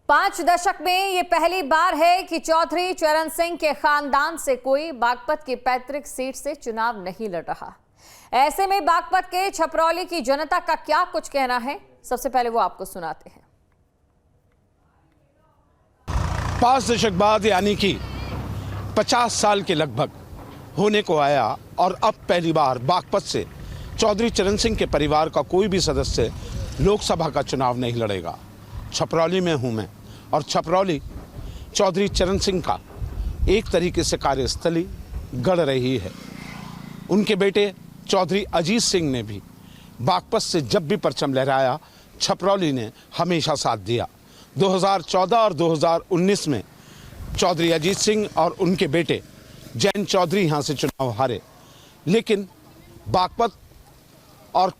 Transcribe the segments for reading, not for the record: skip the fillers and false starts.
5 दशक में ये पहली बार है कि चौधरी चरण सिंह के खानदान से कोई बागपत की पैतृक सीट से चुनाव नहीं लड़ रहा। ऐसे में बागपत के छपरौली की जनता का क्या कुछ कहना है, सबसे पहले वो आपको सुनाते हैं। 5 दशक बाद यानी कि 50 साल के लगभग होने को आया और अब पहली बार बागपत से चौधरी चरण सिंह के परिवार का कोई भी सदस्य लोकसभा का चुनाव नहीं लड़ेगा। छपरौली में हूं मैं और छपरौली चौधरी चरण सिंह का एक तरीके से कार्यस्थली गढ़ रही है। उनके बेटे चौधरी अजीत सिंह ने भी बागपत से जब भी परचम लहराया, छपरौली ने हमेशा साथ दिया। 2014 और 2019 में चौधरी अजीत सिंह और उनके बेटे जैन चौधरी यहाँ से चुनाव हारे, लेकिन बागपत और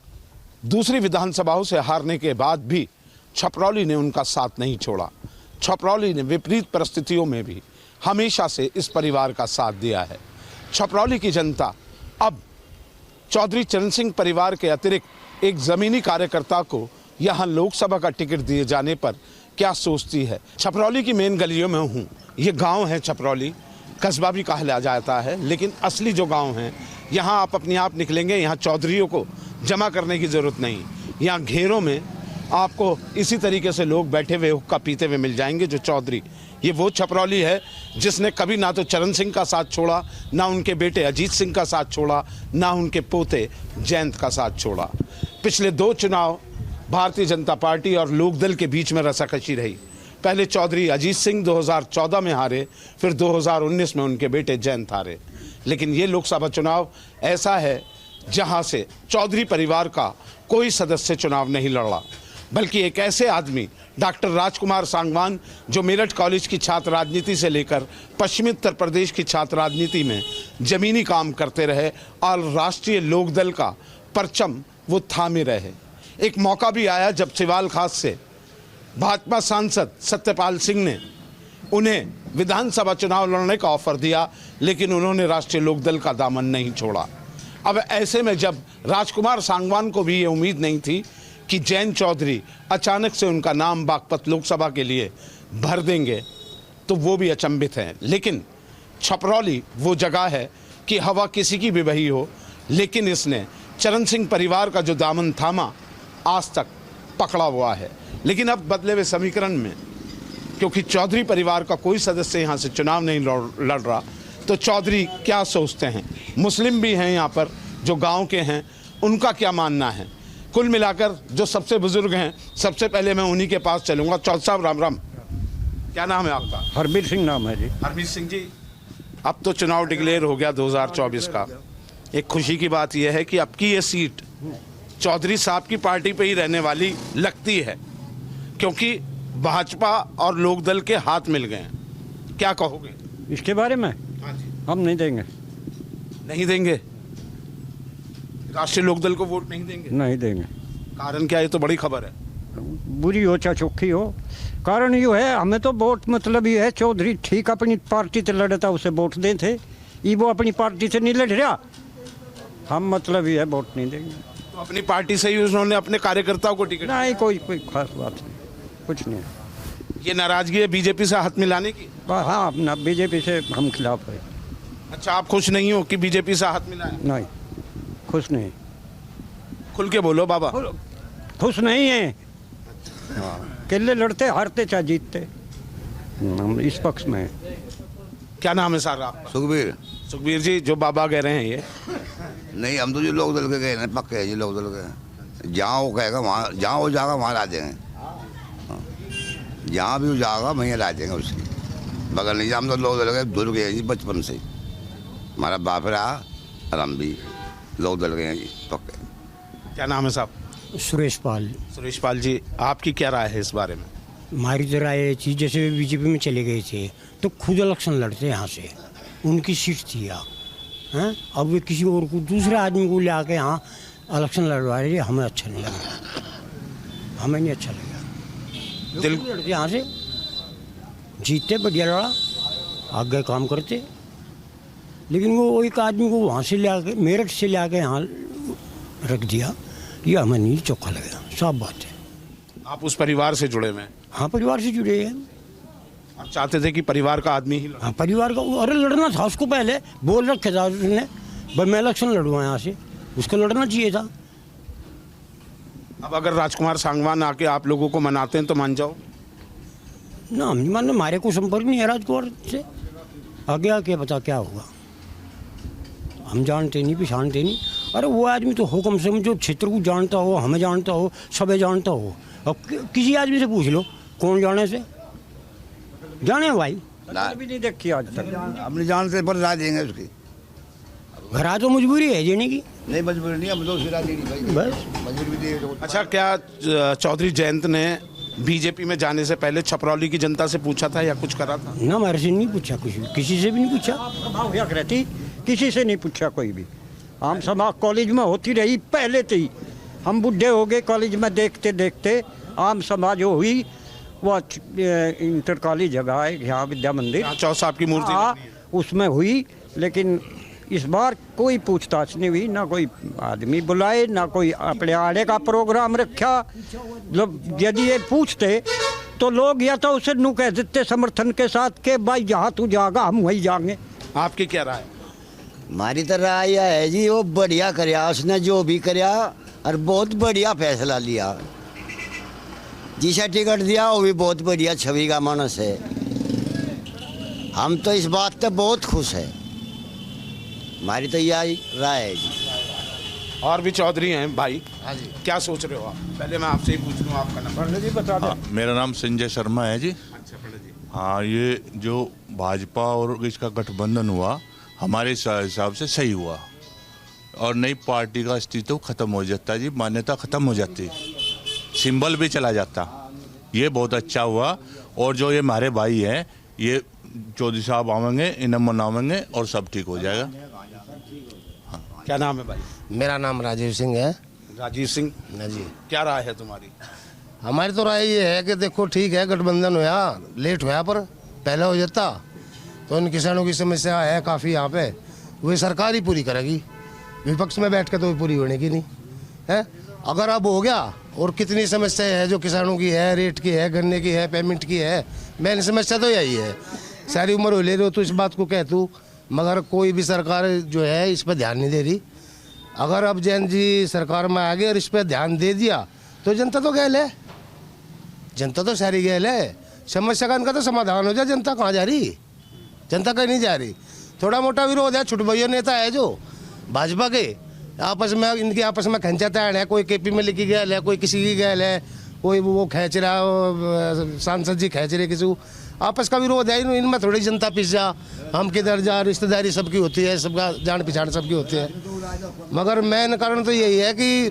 दूसरी विधानसभाओं से हारने के बाद भी छपरौली ने उनका साथ नहीं छोड़ा। छपरौली ने विपरीत परिस्थितियों में भी हमेशा से इस परिवार का साथ दिया है। छपरौली की जनता अब चौधरी चरण सिंह परिवार के अतिरिक्त एक ज़मीनी कार्यकर्ता को यहाँ लोकसभा का टिकट दिए जाने पर क्या सोचती है। छपरौली की मेन गलियों में हूँ। ये गांव है छपरौली, कस्बा भी कहा जाता है, लेकिन असली जो गांव है यहाँ आप अपने आप निकलेंगे, यहाँ चौधरियों को जमा करने की ज़रूरत नहीं। यहाँ घेरों में आपको इसी तरीके से लोग बैठे हुए हुक्का पीते हुए मिल जाएंगे जो चौधरी। ये वो छपरौली है जिसने कभी ना तो चरण सिंह का साथ छोड़ा, ना उनके बेटे अजीत सिंह का साथ छोड़ा, ना उनके पोते जयंत का साथ छोड़ा। पिछले 2 चुनाव भारतीय जनता पार्टी और लोकदल के बीच में रसाकशी रही। पहले चौधरी अजीत सिंह 2014 में हारे, फिर 2019 में उनके बेटे जयंत हारे। लेकिन ये लोकसभा चुनाव ऐसा है जहां से चौधरी परिवार का कोई सदस्य चुनाव नहीं लड़ा, बल्कि एक ऐसे आदमी डॉक्टर राजकुमार सांगवान जो मेरठ कॉलेज की छात्र राजनीति से लेकर पश्चिमी उत्तर प्रदेश की छात्र राजनीति में जमीनी काम करते रहे और राष्ट्रीय लोकदल का परचम वो थामे रहे। एक मौका भी आया जब सिवाल खास से भाजपा सांसद सत्यपाल सिंह ने उन्हें विधानसभा चुनाव लड़ने का ऑफर दिया, लेकिन उन्होंने राष्ट्रीय लोकदल का दामन नहीं छोड़ा। अब ऐसे में जब राजकुमार सांगवान को भी ये उम्मीद नहीं थी कि जैन चौधरी अचानक से उनका नाम बागपत लोकसभा के लिए भर देंगे, तो वो भी अचंभित हैं। लेकिन छपरौली वो जगह है कि हवा किसी की भी बही हो, लेकिन इसने चरण सिंह परिवार का जो दामन थामा आज तक पकड़ा हुआ है। लेकिन अब बदले हुए समीकरण में, क्योंकि चौधरी परिवार का कोई सदस्य यहाँ से चुनाव नहीं लड़ रहा, तो चौधरी क्या सोचते हैं। मुस्लिम भी हैं यहाँ पर जो गांव के हैं, उनका क्या मानना है। कुल मिलाकर जो सबसे बुजुर्ग हैं, सबसे पहले मैं उन्हीं के पास चलूंगा। चौधरी साहब राम राम, क्या नाम है आपका? हरमीत सिंह नाम है जी। हरमीत सिंह जी, अब तो चुनाव डिक्लेयर हो गया 2024 का। एक खुशी की बात यह है कि अब की ये सीट चौधरी साहब की पार्टी पे ही रहने वाली लगती है, क्योंकि भाजपा और लोकदल के हाथ मिल गए हैं। क्या कहोगे इसके बारे में? हाँ जी। हम नहीं देंगे। नहीं देंगे? राष्ट्रीय लोकदल को वोट नहीं देंगे? नहीं देंगे। कारण क्या? ये तो बड़ी खबर है। बुरी हो चाहे चौखी हो, कारण ये है हमें तो वोट मतलब ये है चौधरी ठीक अपनी पार्टी से लड़ता उसे वोट दे थे, ये वो अपनी पार्टी से नहीं लड़ रहा, हम मतलब ये है वोट नहीं देंगे। तो अपनी पार्टी से ही उन्होंने अपने कार्यकर्ताओं को टिकट? नहीं, कोई खास बात नहीं, कुछ नहीं। ये नाराजगी है बीजेपी से हाथ मिलाने की? हाँ, अपना बीजेपी से हम खिलाफ है। अच्छा, आप खुश नहीं हो कि बीजेपी से हाथ मिलाए? नहीं, खुश नहीं। खुल के बोलो बाबा। खुश नहीं है। हाँ, किले लड़ते हारते चाहे जीतते, हम इस पक्ष में। क्या नाम है सर आपका? सुखबीर। सुखबीर जी, जो बाबा कह रहे हैं ये? नहीं, हम तो जो लोकदल के गए हैं, पक्के है जी लोकदल के। जहाँ वो कहेगा वहाँ, जहाँ वो जाएगा वहाँ ला देंगे। जहाँ भी वो जाएगा वहीं ला देंगे उसकी। बगल नहीं, हम तो लोकदल के जुड़ गए जी बचपन से। हमारा बाप रहा और हम भी लोकदल गए हैं जी पक्के। क्या नाम है साहब? सुरेश पाल। सुरेश पाल जी, आपकी क्या राय है इस बारे में? हमारी तो राय ये थी, जैसे बीजेपी में चले गए थे तो खुद इलेक्शन लड़ते यहाँ से, उनकी सीट थी यहाँ, हैं? अब वे किसी और को, दूसरे आदमी को ले आके यहाँ इलेक्शन लड़वा रहे, हमें अच्छा नहीं लगा, हमें नहीं अच्छा लगा। दिल लड़ते यहाँ से, जीतते बढ़िया लड़ा, आगे काम करते, लेकिन वो एक आदमी को वहाँ से ले आके, मेरठ से ले आके यहाँ रख दिया, ये हमें नहीं चौका लगा। साफ बात है। आप उस परिवार से जुड़े हुए हैं? हाँ, परिवार से जुड़े हैं। आप चाहते थे कि परिवार का आदमी ही लड़े। हाँ, परिवार का, अरे लड़ना था उसको, पहले बोल रखे था उसने, भाई मैं इलेक्शन लड़ूंगा यहाँ से, उसको लड़ना चाहिए था। अब अगर राजकुमार सांगवान आके आप लोगों को मनाते हैं तो मान जाओ? ना, हम नहीं मानते, हमारे को संपर्क नहीं है राजकुमार से, आगे आके पता क्या होगा, हम जानते नहीं, पहचानते नहीं। अरे वो आदमी तो हो कम से कम जो क्षेत्र को जानता हो, हमें जानता हो, सबे जानता हो। अब किसी आदमी से पूछ लो कौन जाने से जाने भाई, भी नहीं देखी आज तक। हमने जानते पर राय देंगे उसकी। घर तो मजबूरी है देने की, नहीं मजबूरी नहीं, हम तो उसकी राय देंगे भाई, बस। मजबूरी भी देंगे। अच्छा, क्या चौधरी जयंत ने बीजेपी में जाने से पहले छपरौली की जनता से पूछा था या कुछ करा था? ना, हमारे से नहीं पूछा, कुछ भी, किसी से भी नहीं पूछा। प्रभाव यक रहती, किसी से नहीं पूछा कोई भी। आम सभा कॉलेज में होती रही पहले से ही, हम बुढ़े हो गए कॉलेज में देखते देखते। आम सभा जो हुई वो इंटर कॉलेज जगह है यहाँ विद्या मंदिर, यहाँ चौसाब की मूर्ति हाँ, बनी है। उसमें हुई। लेकिन इस बार कोई पूछताछ नहीं हुई, ना कोई आदमी बुलाए, ना कोई अपने आड़े का प्रोग्राम रखा। मतलब यदि ये पूछते तो लोग या तो उसे नू कह देते समर्थन के साथ के भाई जहाँ तू जाएगा हम वहीं जाएंगे। आपकी क्या राय? हमारी तो राय यह है जी, वो बढ़िया करया उसने, जो भी करया, और बहुत बढ़िया फैसला लिया। जिसे टिकट दिया वो भी बहुत बढ़िया छवि का मानस है। हम तो इस बात से बहुत खुश है, हमारी तो यही राय है जी। और भी चौधरी हैं भाई, हाँ जी। क्या सोच रहे हो आप? पहले मैं आपसे ही पूछ लूँ, आपका नंबर जी बता दो। हाँ, मेरा नाम संजय शर्मा है जी। अच्छा पंडित जी। हाँ, ये जो भाजपा और इसका गठबंधन हुआ हमारे हिसाब से सही हुआ, और नई पार्टी का अस्तित्व खत्म हो जाता जी, मान्यता खत्म हो जाती, सिंबल भी चला जाता। ये बहुत अच्छा हुआ। और जो ये हमारे भाई हैं, ये चौधरी साहब आवेंगे, इन्हें मनावेंगे और सब ठीक हो जाएगा। क्या नाम है भाई? मेरा नाम राजीव सिंह है। राजीव सिंह ना जी, क्या राय है तुम्हारी? हमारी तो राय ये है कि देखो ठीक है, गठबंधन हुआ, लेट हुआ, पर पहले हो जाता तो इन किसानों की समस्या है काफ़ी यहाँ पे, वही सरकार ही पूरी करेगी, विपक्ष में बैठ के तो पूरी होने की नहीं है। अगर अब हो गया, और कितनी समस्या है जो किसानों की है, रेट की है, गन्ने की है, पेमेंट की है, मेन समस्या तो यही है। सारी उम्र हो ले रहे हो तो इस बात को कह तू, मगर कोई भी सरकार जो है इस पर ध्यान नहीं दे रही। अगर अब जैन जी सरकार में आ गए और इस पर ध्यान दे दिया तो जनता तो गैल है, जनता तो सारी गैल है। समस्या का इनका तो समाधान हो जाए, जनता कहाँ जा रही? जनता कहीं नहीं जा रही। थोड़ा मोटा विरोध है, छुटभैया नेता है जो भाजपा के, आपस में इनके आपस में खंचाताड़ है, कोई केपी में लिखी गैल है, कोई किसी की गैल है, कोई वो खींच रहा, सांसद जी खींच रहे किसी, आपस का विरोध है। इनमें थोड़ी जनता पिस जा, हम किधर जा, रिश्तेदारी सबकी होती है, सबका जान पहचान सबकी होती है। मगर मेन कारण तो यही है कि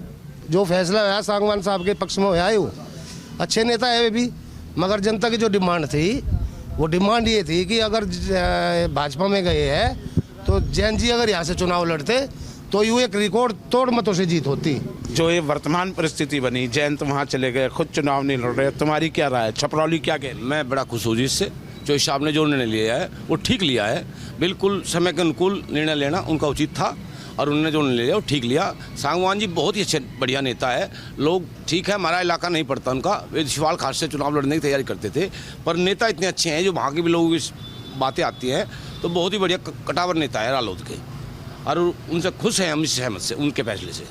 जो फैसला हुआ सांगवान साहब के पक्ष में हुआ है, वो अच्छे नेता है वे भी, मगर जनता की जो डिमांड थी वो डिमांड ये थी कि अगर भाजपा में गए हैं तो जैन जी अगर यहाँ से चुनाव लड़ते तो यूँ एक रिकॉर्ड तोड़ मतों से जीत होती। जो ये वर्तमान परिस्थिति बनी, जयंत वहाँ चले गए, खुद चुनाव नहीं लड़ रहे, तुम्हारी क्या राय है? छपरौली क्या कह रही है? मैं बड़ा खुश हूँ जी इससे, जो साहब ने जो निर्णय लिया है वो ठीक लिया है, बिल्कुल समय के अनुकूल निर्णय लेना उनका उचित था, और उन्होंने जो निर्णय लिया वो ठीक लिया। सांगवान जी बहुत ही अच्छे बढ़िया नेता है, लोग ठीक है, हमारा इलाका नहीं पड़ता उनका, वे शिवाल खास से चुनाव लड़ने की तैयारी करते थे, पर नेता इतने अच्छे हैं, जो वहाँ के भी लोगों की बातें आती हैं तो बहुत ही बढ़िया कटावर नेता है रालोद के, और उनसे खुश हैं हम इस सहमत से, उनके फैसले से।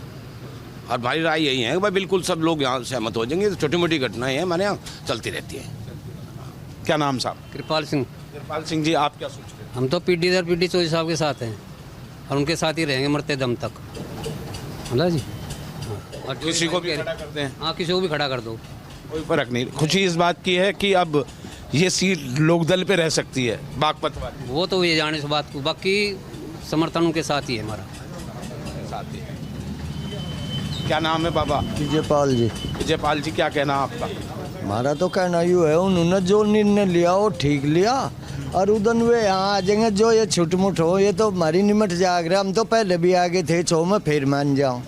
और हमारी राय यही है कि भाई बिल्कुल सब लोग यहाँ सहमत हो जाएंगे। तो छोटी मोटी घटनाएं हैं हमारे यहाँ चलती रहती हैं। क्या नाम साहब? कृपाल सिंह। कृपाल सिंह जी, आप क्या सोच रहे हैं? हम तो पीडी दर पीडी चौधरी साहब के साथ हैं और उनके साथ ही रहेंगे मरते दम तक, है जी। और किसी को भी खड़ा करते हैं? हाँ, किसी को भी खड़ा कर दो, कोई फर्क नहीं। खुशी इस बात की है कि अब ये सीट लोकदल पे रह सकती है, बागपत वाली। वो तो ये जाने से बात को, बाकी समर्थन उनके साथ ही है हमारा। साथ ही। क्या नाम है बाबा? विजयपाल जी। विजयपाल जी, क्या कहना आपका? हमारा तो कहना यूँ है, उन्होंने जो निर्णय लिया वो ठीक लिया, और उधर वे यहाँ आ जाएंगे जो ये छुटमुट हो, ये तो हमारी निमट जाग रहा। हम तो पहले भी आगे थे, छो में फिर मान जाऊँ,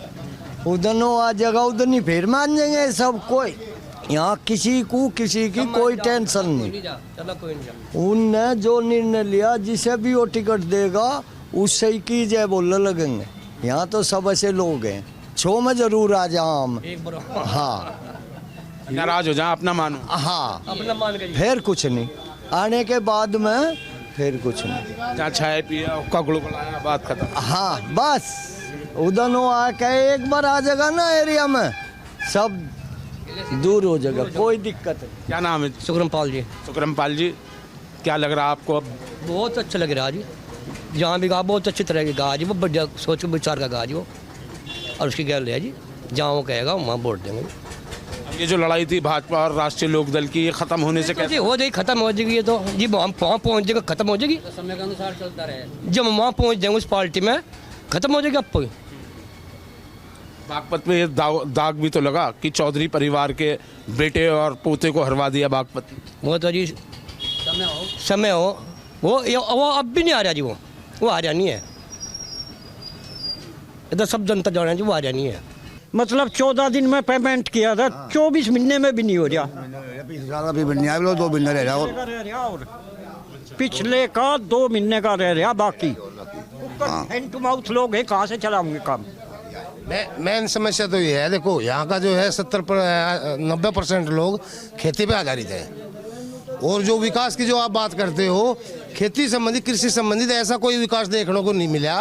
उधर वो आ जाएगा, उधर नहीं फिर मान जाएंगे सब। कोई यहाँ किसी को किसी की कोई टेंशन नहीं। उनने जो निर्णय लिया, जिसे भी वो टिकट देगा उससे ही की जय बोलने लगेंगे। यहाँ तो सब ऐसे लोग हैं, छो में जरूर आ जाओ हम। हाँ, नाराज हो जाए अपना मानो। हाँ, अपना मान के फिर कुछ नहीं, आने के बाद में फिर कुछ नहीं। जहाँ चाय पिया हुक्का गुड़गुड़ाया बात खत्म। हाँ बस उधर वो आके एक बार आ जाएगा ना एरिया में, सब दूर हो जाएगा, कोई दिक्कत नहीं। क्या नाम है? सुखरमपाल जी। सुखरमपाल जी, क्या लग रहा है आपको अब? बहुत अच्छा लग रहा है जी, जहाँ भी गा बहुत अच्छी तरह की गा जी, वो बढ़िया सोच के विचार का गा जी वो, और उसकी गैल है जी, जहाँ वो कहेगा वहाँ वोट देंगे। ये जो लड़ाई थी भाजपा और राष्ट्रीय लोकदल की, ये खत्म होने से कैसे हो जाएगी, खत्म हो जाएगी ये तो जी, वहाँ पहुँच जाएगा, खत्म हो जाएगी, समय के अनुसार चलता रहे। जब वहाँ पहुँच जाएंगे उस पार्टी में खत्म हो जाएगी आपको। बागपत में ये दाग भी तो लगा कि चौधरी परिवार के बेटे और पोते को हरवा दिया बागपत। वो तो जी समय हो वो अब भी नहीं आ रहा जी, वो आ रहा नहीं है, इधर सब जनता जाना है जी, वो आ रहा नहीं है। मतलब 14 दिन में पेमेंट किया था, 24 महीने में भी नहीं हो रहा। भी बनने आए लोग 2 महीने रह रहा और पिछले का 2 महीने का रह रहा, बाकी हैंड टू माउथ लोग हैं, कहाँ से चलाऊंगे काम। मेन समस्या तो ये है, देखो यहाँ का जो है 90% लोग खेती पे आधारित है, और जो विकास की जो आप बात करते हो, खेती संबंधित कृषि संबंधित ऐसा कोई विकास देखने को नहीं मिला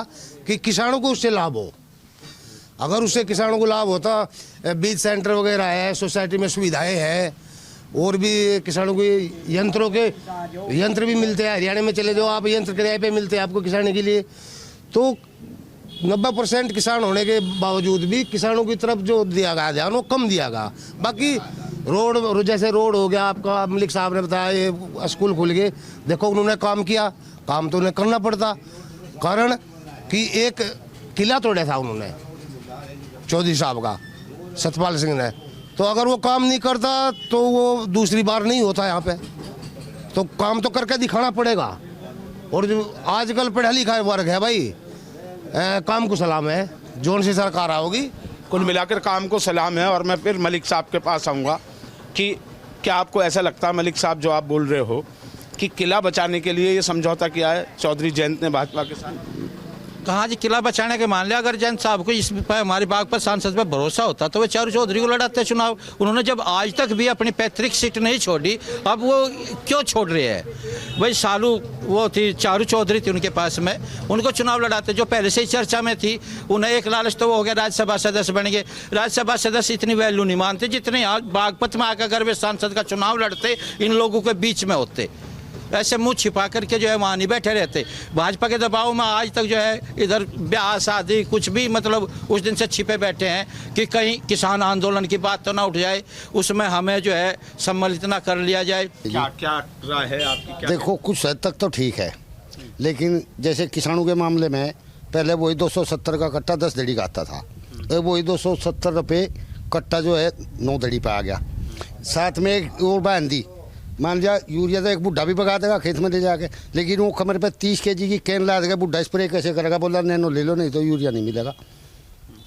कि किसानों को उससे लाभ हो। अगर उससे किसानों को लाभ होता, बीज सेंटर वगैरह है, सोसाइटी में सुविधाएं हैं, और भी किसानों को यंत्र भी मिलते हैं। हरियाणा में चले जाओ आप, यंत्र किराए पे मिलते हैं आपको किसानी के लिए। तो 90% किसान होने के बावजूद भी किसानों की तरफ जो दिया गया ध्यान वो कम दिया गया। बाकी रोड, जैसे रोड हो गया आपका, मलिक साहब ने बताया, ये स्कूल खुल गए, देखो उन्होंने काम किया, काम तो उन्हें करना पड़ता, कारण कि एक किला तोड़ा था उन्होंने, चौधरी साहब का, सतपाल सिंह ने। तो अगर वो काम नहीं करता तो वो दूसरी बार नहीं होता यहाँ पे, तो काम तो करके दिखाना पड़ेगा। और जो आजकल पढ़ा लिखा वर्ग है भाई, काम को सलाम है, जोन सी सरकार आओगी। कुल मिलाकर काम को सलाम है। और मैं फिर मलिक साहब के पास आऊँगा कि क्या आपको ऐसा लगता है मलिक साहब, जो आप बोल रहे हो कि किला बचाने के लिए ये समझौता किया है चौधरी जयंत ने भाजपा के साथ? कहाँ जी, किला बचाने के मान लिया, अगर जयंत साहब को इस पर हमारे बागपत सांसद पे भरोसा होता तो वे चारू चौधरी को लड़ाते चुनाव। उन्होंने जब आज तक भी अपनी पैतृक सीट नहीं छोड़ी, अब वो क्यों छोड़ रहे हैं? भाई सालू वो थी, चारू चौधरी थी उनके पास में, उनको चुनाव लड़ाते, जो पहले से ही चर्चा में थी। उन्हें एक लालच तो वो हो गया, राज्यसभा सदस्य बन गए। राज्यसभा सदस्य इतनी वैल्यू नहीं मानते जितने आज बागपत में आकर अगर वे सांसद का चुनाव लड़ते, इन लोगों के बीच में होते। ऐसे मुंह छिपा करके जो है वहाँ नहीं बैठे रहते। भाजपा के दबाव में आज तक जो है इधर ब्याह शादी कुछ भी, मतलब उस दिन से छिपे बैठे हैं कि कहीं किसान आंदोलन की बात तो ना उठ जाए, उसमें हमें जो है सम्मिलित ना कर लिया जाए। क्या राय है आपकी? क्या देखो, कुछ हद तक तो ठीक है, लेकिन जैसे किसानों के मामले में पहले वही 270 का कट्टा 10 दड़ी का आता था, अब वही 270 रुपये कट्टा जो है 9 दड़ी पे आ गया। साथ में एक और बहन दी, मान लिया यूरिया तो एक बुढ़ा भी पका देगा खेत में ले जाके, लेकिन वो कमर पे 30 kg की कैन ला देगा, बुढ़ा स्प्रे कैसे करेगा? बोला नैनो ले लो, नहीं तो यूरिया नहीं मिलेगा।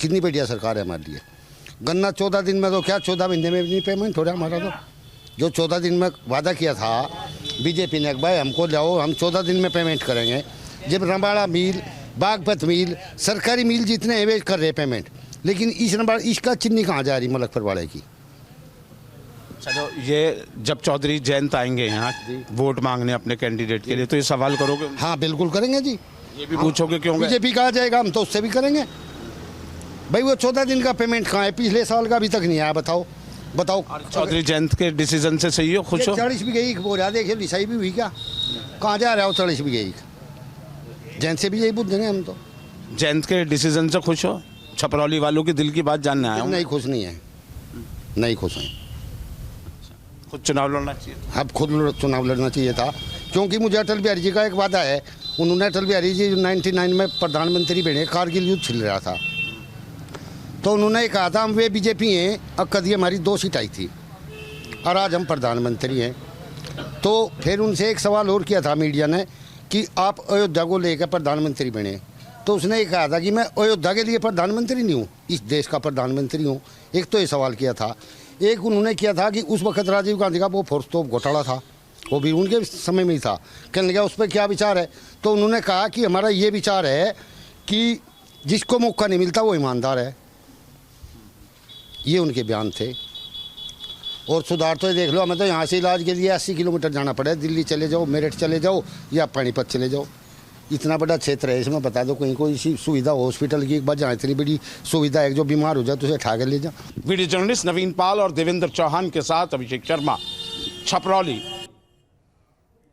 कितनी बढ़िया सरकार है हमारे लिए। गन्ना 14 दिन में तो क्या, 14 महीने में भी नहीं पेमेंट हो रहा हमारा। तो जो 14 दिन में वादा किया था बीजेपी ने, भाई हमको लाओ, हम 14 दिन में पेमेंट करेंगे। जब रंबाड़ा मिल, बागपत मिल, सरकारी मिल जितने एवेज कर रहे पेमेंट, लेकिन इस रंबाड़ा इसका चिन्नी कहाँ जा रही मलकपुर वाले की? चलो, ये जब चौधरी जयंत आएंगे यहाँ वोट मांगने अपने कैंडिडेट के लिए, तो ये सवाल करोगे? हाँ बिल्कुल करेंगे जी। ये भी पूछोगे क्यों? बीजेपी कहा जाएगा, हम तो उससे भी करेंगे। भाई वो 14 दिन का पेमेंट कहाँ है? पिछले साल का अभी तक नहीं आया। बताओ। चौधरी जयंत के डिसीजन से सही हो, खुश हो? 40 भी गई बोल रहा, देखिए लिसाई भी हुई क्या, कहाँ जा रहा हो? 40 भी गई। जयंत से भी यही पूछ देंगे हम तो। जयंत के डिसीजन से खुश हो? छपरौली वालों के दिल की बात जानने आया हूं। नहीं खुश नहीं है, नहीं खुश हैं। खुद चुनाव लड़ना चाहिए, अब खुद चुनाव लड़ना चाहिए था, क्योंकि मुझे अटल बिहारी जी का एक वादा है। उन्होंने, अटल बिहारी जी 99 में प्रधानमंत्री बने, कारगिल युद्ध छिल रहा था, तो उन्होंने कहा था हम वे बीजेपी हैं, अब कभी हमारी 2 सीट आई थी और आज हम प्रधानमंत्री हैं। तो फिर उनसे एक सवाल और किया था मीडिया ने कि आप अयोध्या को लेकर प्रधानमंत्री बने, तो उसने ये कहा था कि मैं अयोध्या के लिए प्रधानमंत्री नहीं हूँ, इस देश का प्रधानमंत्री हूँ। एक तो ये सवाल किया था। एक उन्होंने किया था कि उस वक्त राजीव गांधी का वो फोर्स तोप घोटाला था, वो भी उनके समय में ही था। कहने लगा उस पर क्या विचार है? तो उन्होंने कहा कि हमारा ये विचार है कि जिसको मौका नहीं मिलता वो ईमानदार है। ये उनके बयान थे। और सुधार तो ये देख लो, हमें तो यहाँ से इलाज के लिए 80 किलोमीटर जाना पड़े, दिल्ली चले जाओ, मेरठ चले जाओ या पानीपत चले जाओ। इतना बड़ा क्षेत्र है, इसमें बता दो कहीं कोई सुविधा हॉस्पिटल की, एक बार जहाँ इतनी बड़ी सुविधा है, जो बीमार हो जाए तो उसे उठा कर ले जाओ। वीडियो जर्नलिस्ट नवीन पाल और देवेंद्र चौहान के साथ अभिषेक शर्मा, छपरौली।